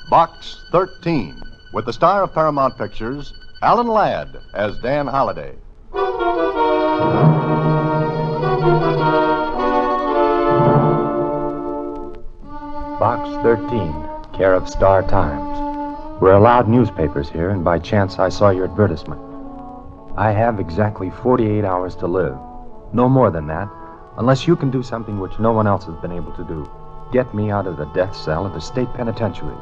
Box 13, with the star of Paramount Pictures, Alan Ladd as Dan Holliday. Box 13, care of Star Times. We're allowed newspapers here, and by chance I saw your advertisement. I have exactly 48 hours to live. No more than that, unless you can do something which no one else has been able to do. Get me out of the death cell of the state penitentiary.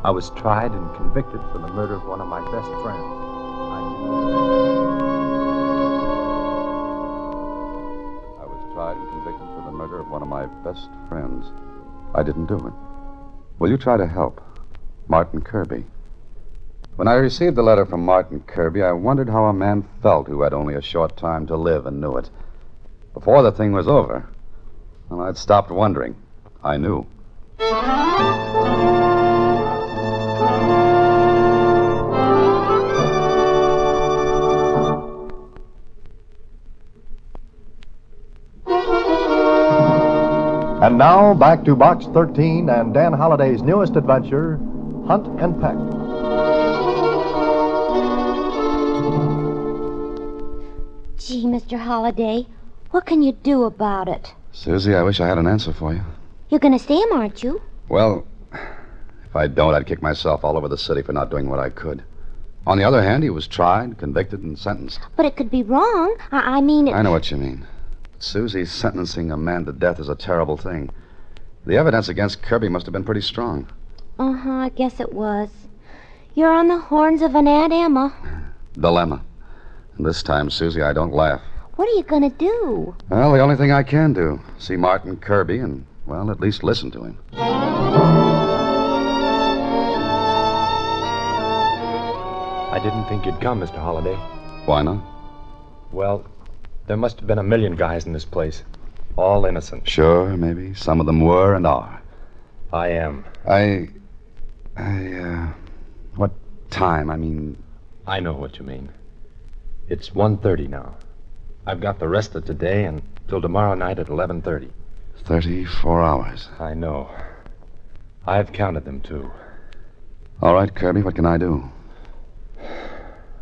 I was tried and convicted for the murder of one of my best friends. I was tried and convicted for the murder of one of my best friends. I didn't do it. Will you try to help? Martin Kirby. When I received the letter from Martin Kirby, I wondered how a man felt who had only a short time to live and knew it. Before the thing was over, well, I'd stopped wondering. I knew. And now, back to Box 13 and Dan Holliday's newest adventure, Hunt and Peck. Gee, Mr. Holliday, what can you do about it? Suzy, I wish I had an answer for you. You're going to stay him, aren't you? Well, if I don't, I'd kick myself all over the city for not doing what I could. On the other hand, he was tried, convicted, and sentenced. But it could be wrong. I mean... I know what you mean. Suzy, sentencing a man to death is a terrible thing. The evidence against Kirby must have been pretty strong. Uh-huh, I guess it was. You're on the horns of an Aunt Emma. Dilemma. And this time, Suzy, I don't laugh. What are you going to do? Well, the only thing I can do, see Martin Kirby and, well, at least listen to him. I didn't think you'd come, Mr. Holliday. Why not? Well, there must have been a million guys in this place. All innocent. Sure, maybe. Some of them were and are. I am. What time? I mean... I know what you mean. It's 1:30 now. I've got the rest of today and till tomorrow night at 11:30. 34 hours. I know. I've counted them, too. All right, Kirby, what can I do?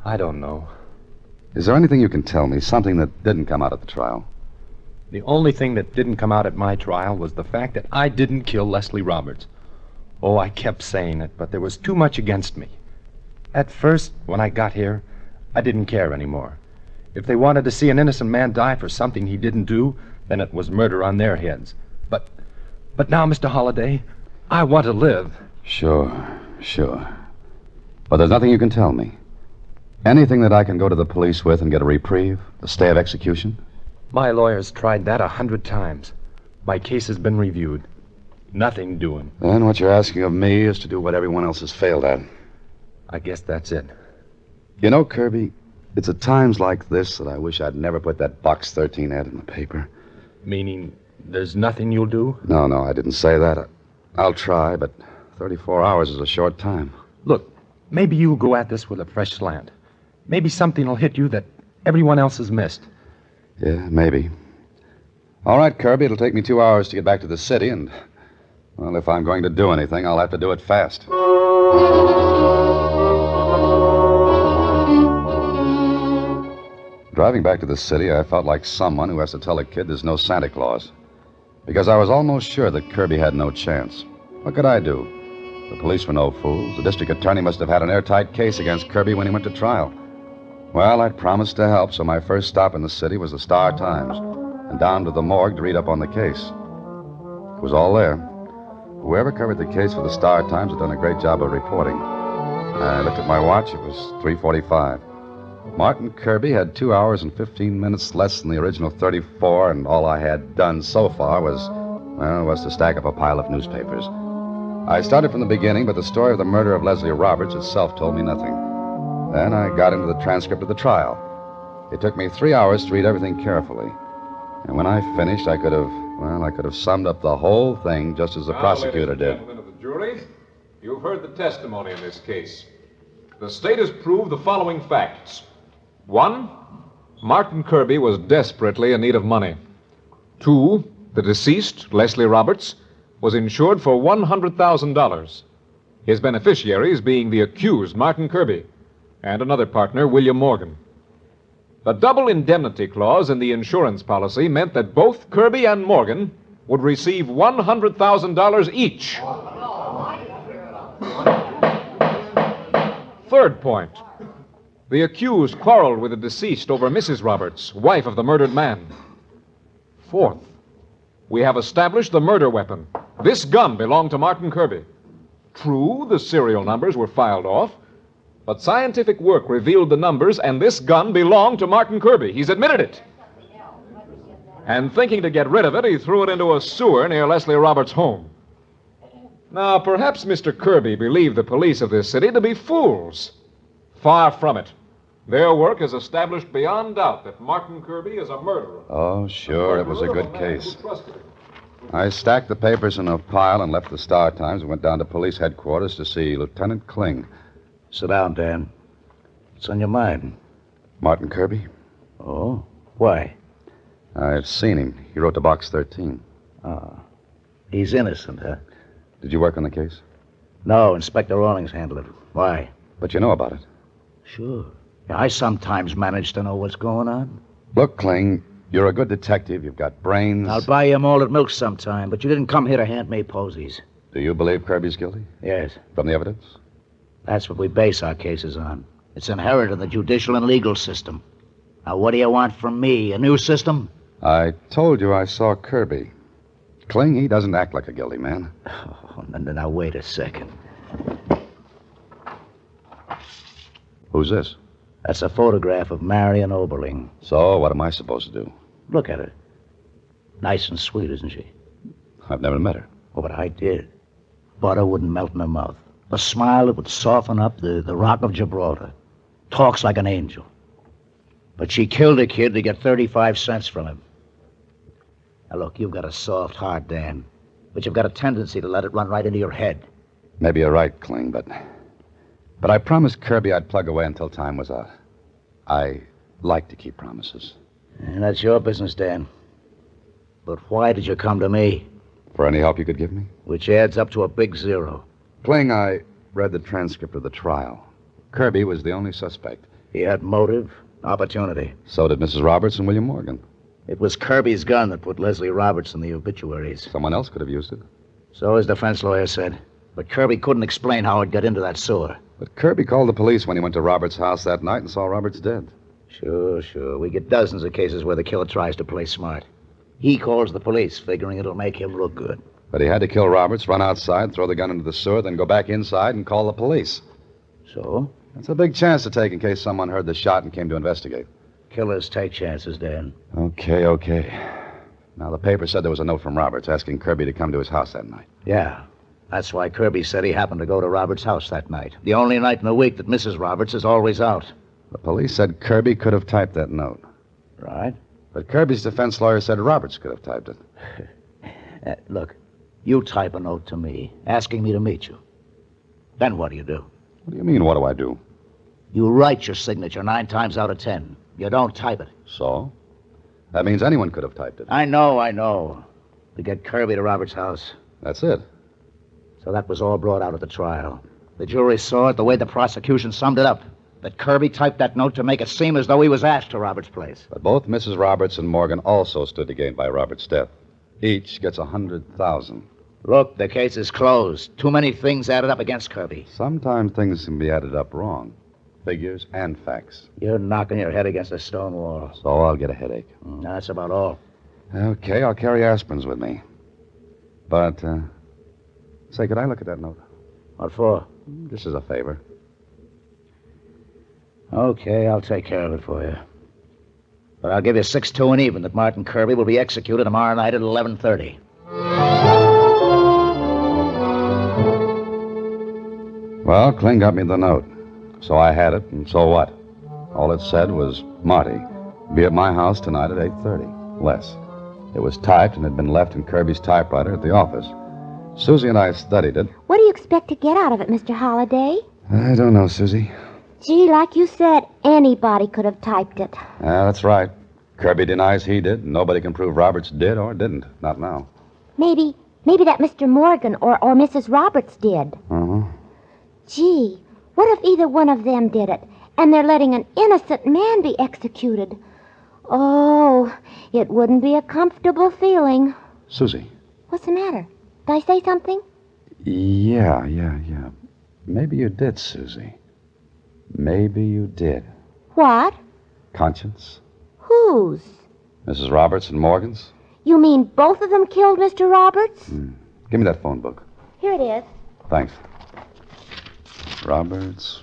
I don't know. Is there anything you can tell me, something that didn't come out at the trial? The only thing that didn't come out at my trial was the fact that I didn't kill Leslie Roberts. Oh, I kept saying it, but there was too much against me. At first, when I got here, I didn't care anymore. If they wanted to see an innocent man die for something he didn't do, then it was murder on their heads. But now, Mr. Holliday, I want to live. Sure. But there's nothing you can tell me. Anything that I can go to the police with and get a reprieve? A stay of execution? My lawyer's tried that 100 times. My case has been reviewed. Nothing doing. Then what you're asking of me is to do what everyone else has failed at. I guess that's it. You know, Kirby, it's at times like this that I wish I'd never put that Box 13 ad in the paper. Meaning there's nothing you'll do? No, I didn't say that. I'll try, but 34 hours is a short time. Look, maybe you'll go at this with a fresh slant. Maybe something will hit you that everyone else has missed. Yeah, maybe. All right, Kirby, it'll take me 2 hours to get back to the city, and, well, if I'm going to do anything, I'll have to do it fast. Driving back to the city, I felt like someone who has to tell a kid there's no Santa Claus. Because I was almost sure that Kirby had no chance. What could I do? The police were no fools. The district attorney must have had an airtight case against Kirby when he went to trial. Well, I'd promised to help, so my first stop in the city was the Star Times, and down to the morgue to read up on the case. It was all there. Whoever covered the case for the Star Times had done a great job of reporting. I looked at my watch. It was 3:45. Martin Kirby had 2 hours and 15 minutes less than the original 34, and all I had done so far was to stack up a pile of newspapers. I started from the beginning, but the story of the murder of Leslie Roberts itself told me nothing. Then I got into the transcript of the trial. It took me 3 hours to read everything carefully. And when I finished, I could have summed up the whole thing just as the prosecutor did. Gentlemen of the jury, you've heard the testimony in this case. The state has proved the following facts. 1, Martin Kirby was desperately in need of money. 2, the deceased, Leslie Roberts, was insured for $100,000. His beneficiaries being the accused, Martin Kirby, and another partner, William Morgan. The double indemnity clause in the insurance policy meant that both Kirby and Morgan would receive $100,000 each. Third point. The accused quarreled with the deceased over Mrs. Roberts, wife of the murdered man. Fourth, we have established the murder weapon. This gun belonged to Martin Kirby. True, the serial numbers were filed off, but scientific work revealed the numbers, and this gun belonged to Martin Kirby. He's admitted it. And thinking to get rid of it, he threw it into a sewer near Leslie Roberts' home. Now, perhaps Mr. Kirby believed the police of this city to be fools. Far from it. Their work has established beyond doubt that Martin Kirby is a murderer. Oh, sure, it was a good case. I stacked the papers in a pile and left the Star-Times and went down to police headquarters to see Lieutenant Kling. Sit down, Dan. What's on your mind? Martin Kirby? Oh? Why? I've seen him. He wrote to Box 13. Oh. He's innocent, huh? Did you work on the case? No, Inspector Rawlings handled it. Why? But you know about it. Sure. Yeah, I sometimes manage to know what's going on. Look, Kling, you're a good detective. You've got brains. I'll buy you malted milk sometime, but you didn't come here to hand me posies. Do you believe Kirby's guilty? Yes. From the evidence? That's what we base our cases on. It's inherent in the judicial and legal system. Now, what do you want from me? A new system? I told you I saw Kirby. Kling, he doesn't act like a guilty man. Oh, now, wait a second. Who's this? That's a photograph of Marion Oberling. So, what am I supposed to do? Look at her. Nice and sweet, isn't she? I've never met her. Oh, but I did. Butter wouldn't melt in her mouth. A smile that would soften up the Rock of Gibraltar. Talks like an angel. But she killed a kid to get 35 cents from him. Now, look, you've got a soft heart, Dan. But you've got a tendency to let it run right into your head. Maybe you're right, Kling, but I promised Kirby I'd plug away until time was out. I like to keep promises. And that's your business, Dan. But why did you come to me? For any help you could give me? Which adds up to a big zero. Kling, I read the transcript of the trial. Kirby was the only suspect. He had motive, opportunity. So did Mrs. Roberts and William Morgan. It was Kirby's gun that put Leslie Roberts in the obituaries. Someone else could have used it. So his defense lawyer said. But Kirby couldn't explain how it got into that sewer. But Kirby called the police when he went to Roberts' house that night and saw Roberts dead. Sure. We get dozens of cases where the killer tries to play smart. He calls the police, figuring it'll make him look good. But he had to kill Roberts, run outside, throw the gun into the sewer, then go back inside and call the police. So? That's a big chance to take in case someone heard the shot and came to investigate. Killers take chances, Dan. Okay. Now, the paper said there was a note from Roberts asking Kirby to come to his house that night. Yeah. That's why Kirby said he happened to go to Roberts' house that night. The only night in the week that Mrs. Roberts is always out. The police said Kirby could have typed that note. Right. But Kirby's defense lawyer said Roberts could have typed it. Look, you type a note to me, asking me to meet you. Then what do you do? What do you mean, what do I do? You write your signature 9 times out of 10. You don't type it. So? That means anyone could have typed it. I know. To get Kirby to Roberts' house. That's it. So that was all brought out at the trial. The jury saw it the way the prosecution summed it up. That Kirby typed that note to make it seem as though he was asked to Roberts' place. But both Mrs. Roberts and Morgan also stood to gain by Roberts' death. Each gets $100,000. Look, the case is closed. Too many things added up against Kirby. Sometimes things can be added up wrong. Figures and facts. You're knocking your head against a stone wall. So I'll get a headache. That's about all. Okay, I'll carry aspirins with me. But, say, could I look at that note? What for? This is a favor. Okay, I'll take care of it for you. But I'll give you 6-2 and even that Martin Kirby will be executed tomorrow night at 11:30. Well, Kling got me the note. So I had it, and so what? All it said was, Marty, be at my house tonight at 8:30. Less. It was typed and had been left in Kirby's typewriter at the office. Suzy and I studied it. What do you expect to get out of it, Mr. Holliday? I don't know, Suzy. Gee, like you said, anybody could have typed it. That's right. Kirby denies he did. Nobody can prove Roberts did or didn't. Not now. Maybe that Mr. Morgan or Mrs. Roberts did. Uh-huh. Gee, what if either one of them did it, and they're letting an innocent man be executed? Oh, it wouldn't be a comfortable feeling. Suzy. What's the matter? Did I say something? Yeah. Maybe you did, Suzy. Maybe you did. What? Conscience? Whose? Mrs. Roberts and Morgan's? You mean both of them killed Mr. Roberts? Give me that phone book. Here it is. Thanks. Roberts.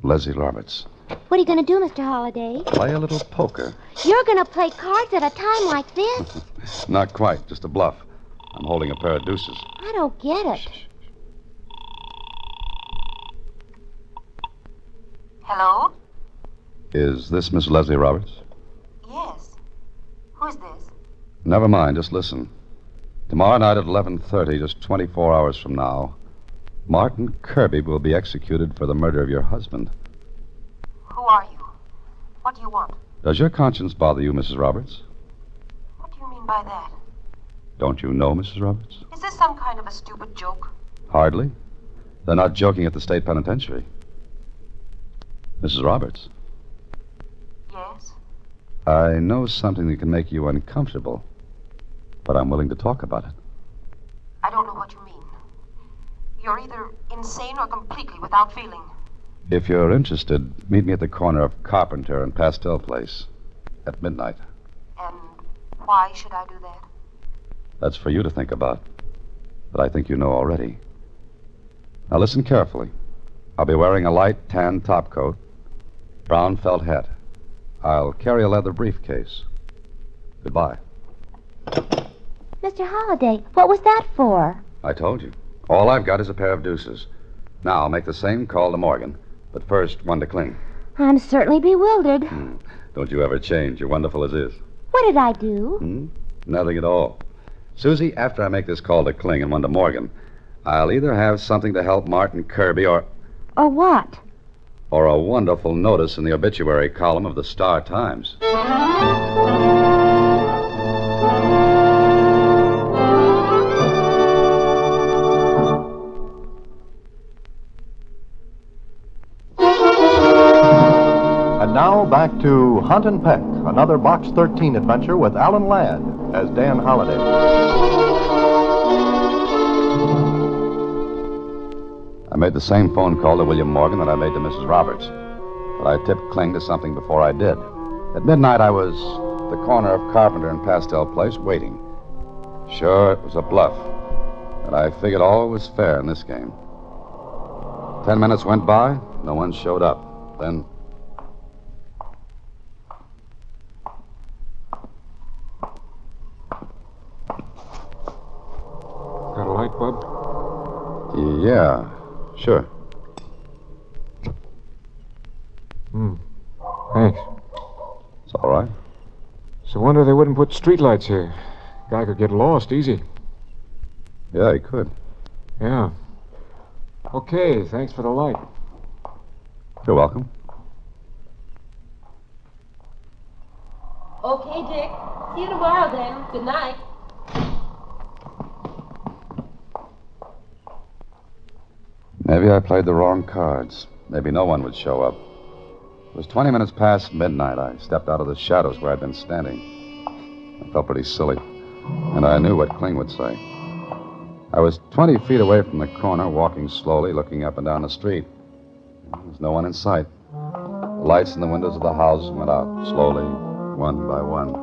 Leslie Roberts. What are you going to do, Mr. Holliday? Play a little poker. You're going to play cards at a time like this? Not quite, just a bluff. I'm holding a pair of deuces. I don't get it. Hello? Is this Miss Leslie Roberts? Yes. Who's this? Never mind, just listen. Tomorrow night at 11:30, just 24 hours from now, Martin Kirby will be executed for the murder of your husband. Who are you? What do you want? Does your conscience bother you, Mrs. Roberts? What do you mean by that? Don't you know, Mrs. Roberts? Is this some kind of a stupid joke? Hardly. They're not joking at the state penitentiary. Mrs. Roberts, Yes? I know something that can make you uncomfortable, but I'm willing to talk about it. I don't know what you mean. You're either insane or completely without feeling. If you're interested, meet me at the corner of Carpenter and Pastel Place at midnight. And why should I do that? That's for you to think about, but I think you know already. Now listen carefully. I'll be wearing a light tan topcoat, brown felt hat. I'll carry a leather briefcase. Goodbye. Mr. Holliday, what was that for? I told you. All I've got is a pair of deuces. Now I'll make the same call to Morgan, but first one to Kling. I'm certainly bewildered. Don't you ever change. You're wonderful as is. What did I do? Nothing at all. Suzy, after I make this call to Kling and one to Morgan, I'll either have something to help Martin Kirby or what? Or a wonderful notice in the obituary column of the Star Times. And now back to Hunt and Peck, another Box 13 adventure with Alan Ladd as Dan Holliday. I made the same phone call to William Morgan that I made to Mrs. Roberts, but I tipped Kling to something before I did. At midnight, I was at the corner of Carpenter and Pastel Place waiting. Sure, it was a bluff, but I figured all was fair in this game. 10 minutes went by, no one showed up. Then... Got a light, bub? Yeah, sure. Thanks. It's all right. It's a wonder they wouldn't put streetlights here. Guy could get lost easy. Yeah, he could. Yeah. Okay, thanks for the light. You're welcome. Okay, Dick. See you tomorrow, then. Good night. Maybe I played the wrong cards. Maybe no one would show up. It was 20 minutes past midnight. I stepped out of the shadows where I'd been standing. I felt pretty silly, and I knew what Kling would say. I was 20 feet away from the corner, walking slowly, looking up and down the street. There was no one in sight. The lights in the windows of the houses went out, slowly, one by one.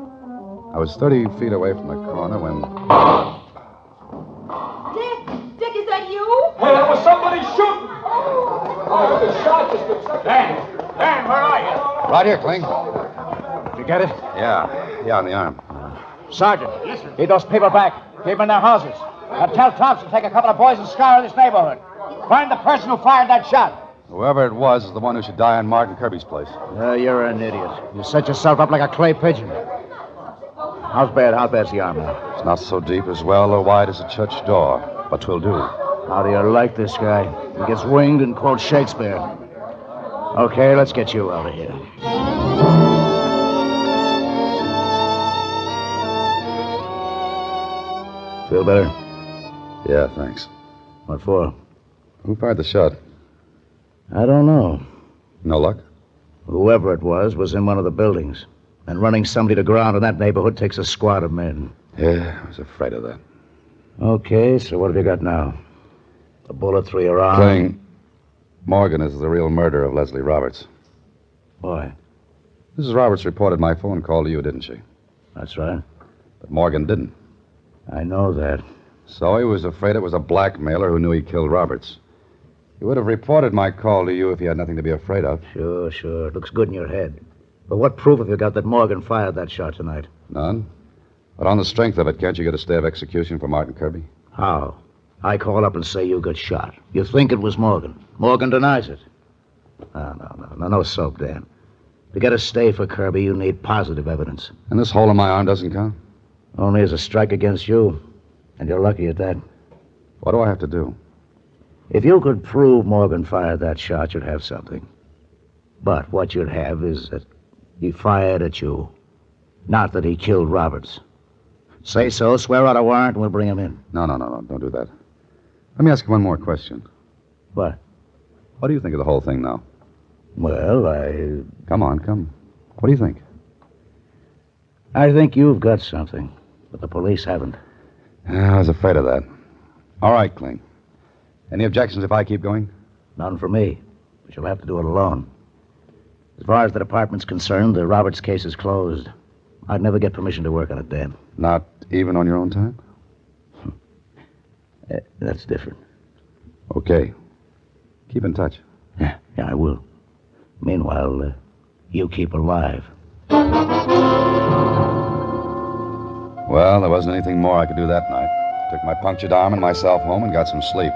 I was 30 feet away from the corner when... Dick, is that you? Hey, that was somebody shooting! Oh, the shot just been... Dan, where are you? Right here, Kling. Did you get it? Yeah, on the arm. Sergeant, lead those people back. Keep them in their houses. Now tell Thompson to take a couple of boys and scour this neighborhood. Find the person who fired that shot. Whoever it was is the one who should die in Martin Kirby's place. You're an idiot. You set yourself up like a clay pigeon. How's bad's the arm now? It's not so deep as well or wide as a church door, but 'twill do. How do you like this guy? He gets winged and quotes Shakespeare. Okay, let's get you out of here. Feel better? Yeah, thanks. What for? Who fired the shot? I don't know. No luck? Whoever it was in one of the buildings. And running somebody to ground in that neighborhood takes a squad of men. Yeah, I was afraid of that. Okay, so what have you got now? A bullet through your arm? Cling. Morgan is the real murderer of Leslie Roberts. Why? Mrs. Roberts reported my phone call to you, didn't she? That's right. But Morgan didn't. I know that. So he was afraid it was a blackmailer who knew he killed Roberts. He would have reported my call to you if he had nothing to be afraid of. Sure. It looks good in your head. But what proof have you got that Morgan fired that shot tonight? None. But on the strength of it, can't you get a stay of execution for Martin Kirby? How? I call up and say you got shot. You think it was Morgan. Morgan denies it. No soap, Dan. To get a stay for Kirby, you need positive evidence. And this hole in my arm doesn't count? Only as a strike against you. And you're lucky at that. What do I have to do? If you could prove Morgan fired that shot, you'd have something. But what you'd have is that he fired at you. Not that he killed Roberts. Say so, swear out a warrant, and we'll bring him in. No. Don't do that. Let me ask you one more question. What? What do you think of the whole thing now? Well, Come on. What do you think? I think you've got something, but the police haven't. I was afraid of that. All right, Kling. Any objections if I keep going? None for me, but you'll have to do it alone. As far as the department's concerned, the Roberts case is closed. I'd never get permission to work on it, Dan. Not even on your own time? That's different. Okay. Keep in touch. Yeah, I will. Meanwhile, you keep alive. Well, there wasn't anything more I could do that night. Took my punctured arm and myself home and got some sleep.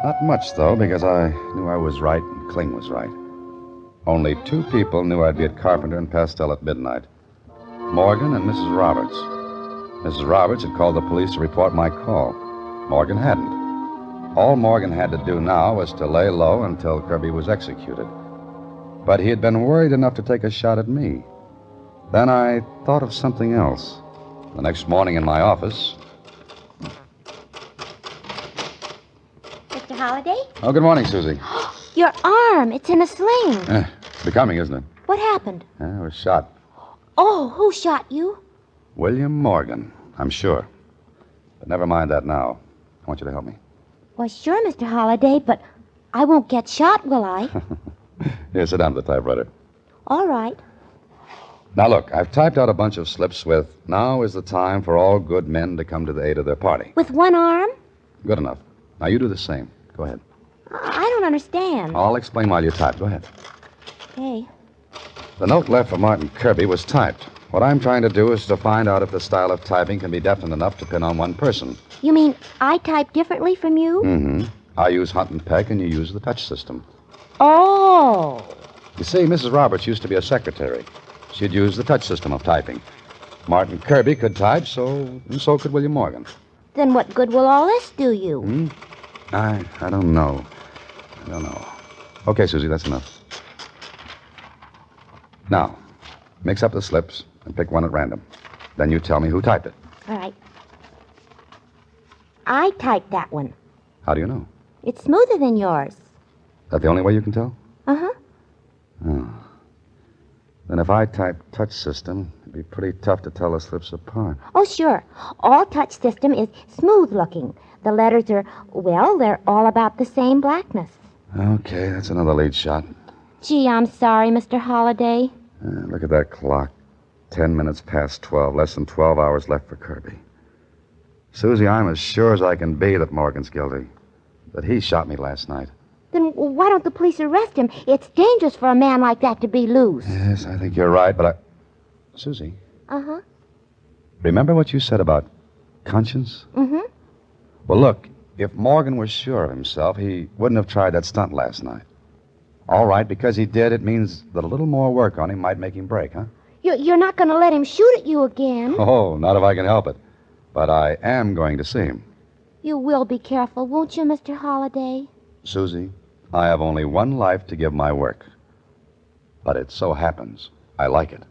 Not much, though, because I knew I was right and Kling was right. Only 2 people knew I'd be at Carpenter and Pastel at midnight. Morgan and Mrs. Roberts. Mrs. Roberts had called the police to report my call. Morgan hadn't. All Morgan had to do now was to lay low until Kirby was executed. But he had been worried enough to take a shot at me. Then I thought of something else. The next morning in my office... Mr. Holliday? Oh, good morning, Suzy. Your arm. It's in a sling. It's becoming, isn't it? What happened? I was shot. Oh, who shot you? William Morgan, I'm sure. But never mind that now. I want you to help me. Well, sure, Mr. Holliday, but I won't get shot, will I? Here, sit down at the typewriter. All right. Now, look, I've typed out a bunch of slips with, "Now is the time for all good men to come to the aid of their party." With one arm? Good enough. Now, you do the same. Go ahead. I don't understand. I'll explain while you type. Go ahead. Okay. The note left for Martin Kirby was typed. What I'm trying to do is to find out if the style of typing can be definite enough to pin on one person. You mean I type differently from you? Mm-hmm. I use Hunt and Peck, and you use the touch system. Oh. You see, Mrs. Roberts used to be a secretary. She'd use the touch system of typing. Martin Kirby could type, and so could William Morgan. Then what good will all this do you? I don't know. Okay, Suzy, that's enough. Now, mix up the slips and pick one at random. Then you tell me who typed it. All right. I typed that one. How do you know? It's smoother than yours. Is that the only way you can tell? Uh-huh. Oh. Then if I type touch system, it'd be pretty tough to tell the slips apart. Oh, sure. All touch system is smooth looking. The letters are, well, they're all about the same blackness. Okay, that's another lead shot. Gee, I'm sorry, Mr. Holliday. Look at that clock. 10 minutes past 12. Less than 12 hours left for Kirby. Suzy, I'm as sure as I can be that Morgan's guilty. That he shot me last night. Then why don't the police arrest him? It's dangerous for a man like that to be loose. Yes, I think you're right, but Suzy. Uh-huh. Remember what you said about conscience? Mm-hmm. Well, look, if Morgan was sure of himself, he wouldn't have tried that stunt last night. All right, because he did, it means that a little more work on him might make him break, huh? You're not going to let him shoot at you again? Oh, not if I can help it. But I am going to see him. You will be careful, won't you, Mr. Holliday? Suzy, I have only one life to give my work. But it so happens I like it.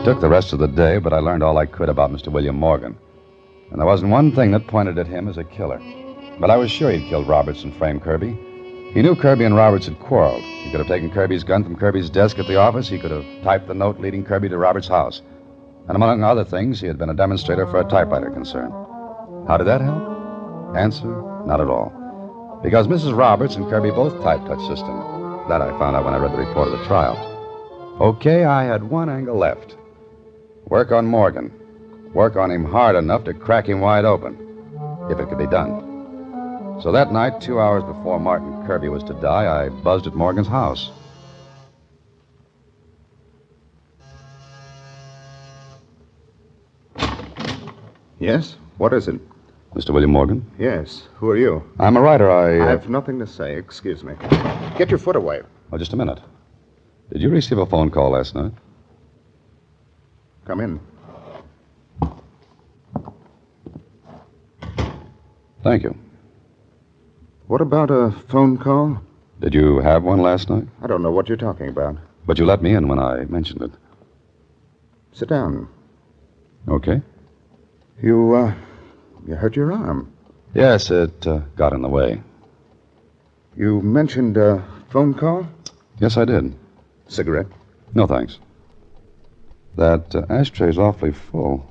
took the rest of the day, but I learned all I could about Mr. William Morgan. And there wasn't one thing that pointed at him as a killer. But I was sure he'd killed Roberts and framed Kirby. He knew Kirby and Roberts had quarreled. He could have taken Kirby's gun from Kirby's desk at the office. He could have typed the note leading Kirby to Roberts' house. And among other things, he had been a demonstrator for a typewriter concern. How did that help? Answer, not at all. Because Mrs. Roberts and Kirby both typed touch system. That I found out when I read the report of the trial. Okay, I had one angle left. Work on Morgan. Work on him hard enough to crack him wide open, if it could be done. So that night, 2 hours before Martin Kirby was to die, I buzzed at Morgan's house. Yes? What is it? Mr. William Morgan? Yes. Who are you? I'm a writer. I have nothing to say. Excuse me. Get your foot away. Oh, just a minute. Did you receive a phone call last night? Come in. Thank you. What about a phone call? Did you have one last night? I don't know what you're talking about. But you let me in when I mentioned it. Sit down. Okay. You hurt your arm. Yes, it got in the way. You mentioned a phone call? Yes, I did. Cigarette? No, thanks. That ashtray's awfully full.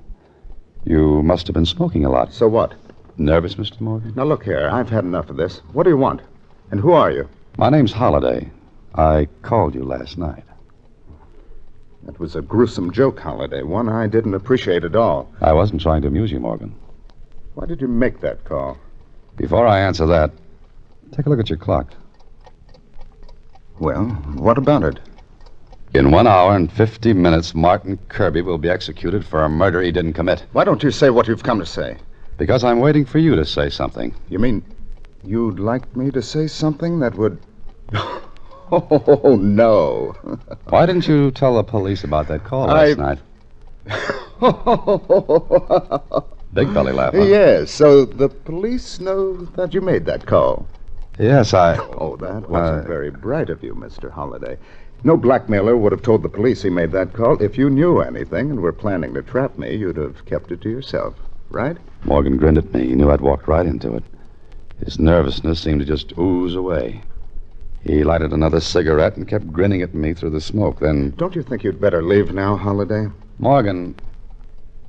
You must have been smoking a lot. So what? Nervous, Mr. Morgan? Now, look here. I've had enough of this. What do you want? And who are you? My name's Holliday. I called you last night. That was a gruesome joke, Holliday. One I didn't appreciate at all. I wasn't trying to amuse you, Morgan. Why did you make that call? Before I answer that, take a look at your clock. Well, what about it? In 1 hour and 50 minutes, Martin Kirby will be executed for a murder he didn't commit. Why don't you say what you've come to say? Because I'm waiting for you to say something. You mean you'd like me to say something that would... Oh, no. Why didn't you tell the police about that call last night? Big belly laugh, huh? Yes, so the police know that you made that call. Yes, Oh, that wasn't very bright of you, Mr. Holliday. No blackmailer would have told the police he made that call. If you knew anything and were planning to trap me, you'd have kept it to yourself, right? Morgan grinned at me. He knew I'd walked right into it. His nervousness seemed to just ooze away. He lighted another cigarette and kept grinning at me through the smoke. Then... Don't you think you'd better leave now, Holliday? Morgan,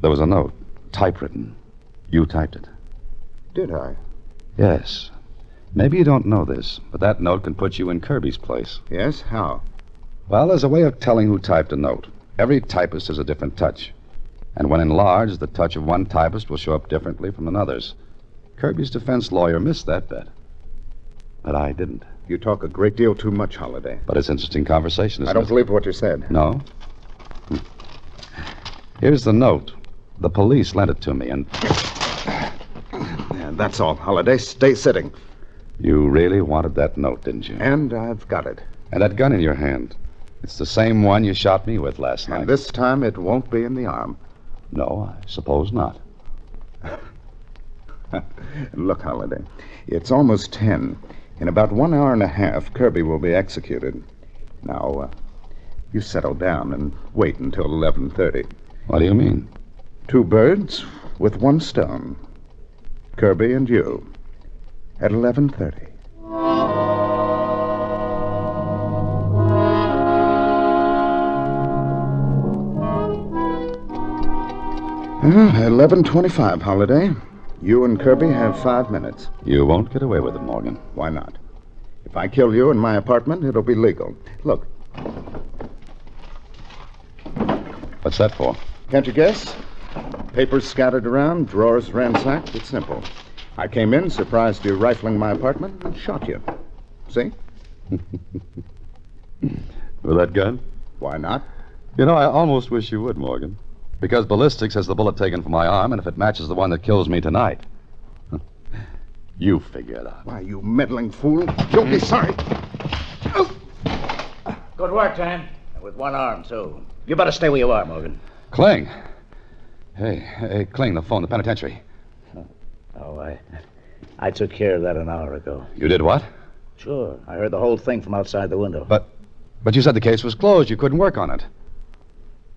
there was a note, typewritten. You typed it. Did I? Yes. Maybe you don't know this, but that note can put you in Kirby's place. Yes? How? Well, there's a way of telling who typed a note. Every typist has a different touch. And when enlarged, the touch of one typist will show up differently from another's. Kirby's defense lawyer missed that bet. But I didn't. You talk a great deal too much, Holliday. But it's interesting conversation, isn't I don't it? believe what you said. No? Here's the note. The police lent it to me, and... Yeah, that's all, Holliday. Stay sitting. You really wanted that note, didn't you? And I've got it. And that gun in your hand. It's the same one you shot me with last night. And this time it won't be in the arm. No, I suppose not. Look, Holliday, it's almost 10. In about 1 hour and a half, Kirby will be executed. Now, you settle down and wait until 11:30. What do you mean? 2 birds with 1 stone. Kirby and you. At 11:30. 11:25, Holliday. You and Kirby have 5 minutes. You won't get away with it, Morgan. Why not? If I kill you in my apartment, it'll be legal. Look. What's that for? Can't you guess? Papers scattered around, drawers ransacked. It's simple. I came in, surprised you rifling my apartment, and shot you. See? With that gun? Why not? You know, I almost wish you would, Morgan. Because ballistics has the bullet taken from my arm, and if it matches the one that kills me tonight... You figure it out. Why, you meddling fool. You'll be sorry. Good work, Dan. With 1 arm, too. You better stay where you are, Morgan. Kling. Hey, Kling, the phone, the penitentiary. Oh, I took care of that an hour ago. You did what? Sure. I heard the whole thing from outside the window. But you said the case was closed. You couldn't work on it.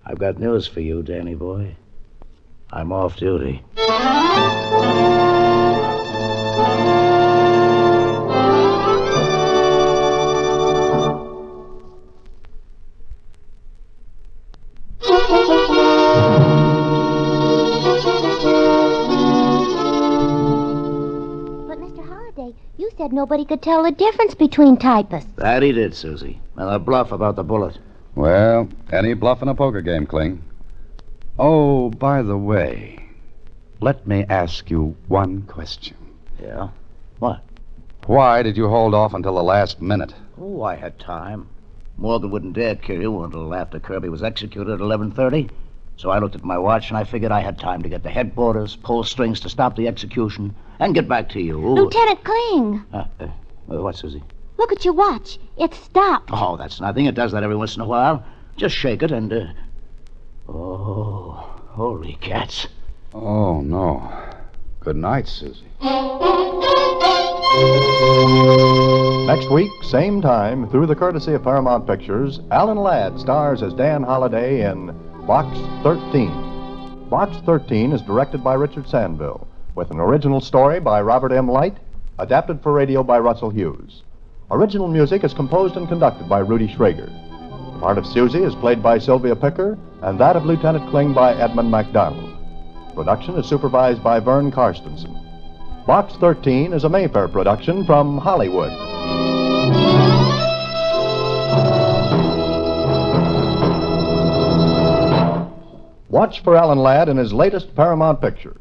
I've got news for you, Danny boy. I'm off duty. But, Mr. Holliday, you said nobody could tell the difference between typists. That he did, Suzy. And a bluff about the bullet. Well, any bluff in a poker game, Kling. Oh, by the way, let me ask you one question. Yeah? What? Why did you hold off until the last minute? Oh, I had time. Morgan wouldn't dare kill you until after Kirby was executed at 11:30. So I looked at my watch and I figured I had time to get the headquarters, pull strings to stop the execution, and get back to you. Lieutenant Kling, What, Suzy? look at your watch. It's stopped. Oh, that's nothing. It does that every once in a while. Just shake it and, Oh, holy cats. Oh, no. Good night, Suzy. Next week, same time, through the courtesy of Paramount Pictures, Alan Ladd stars as Dan Holliday in Box 13. Box 13 is directed by Richard Sandville, with an original story by Robert M. Light, adapted for radio by Russell Hughes. Original music is composed and conducted by Rudy Schleger. The part of Suzy is played by Sylvia Picker, and that of Lieutenant Kling by Edmund MacDonald. Production is supervised by Vern Carstensen. Box 13 is a Mayfair production from Hollywood. Watch for Alan Ladd in his latest Paramount picture.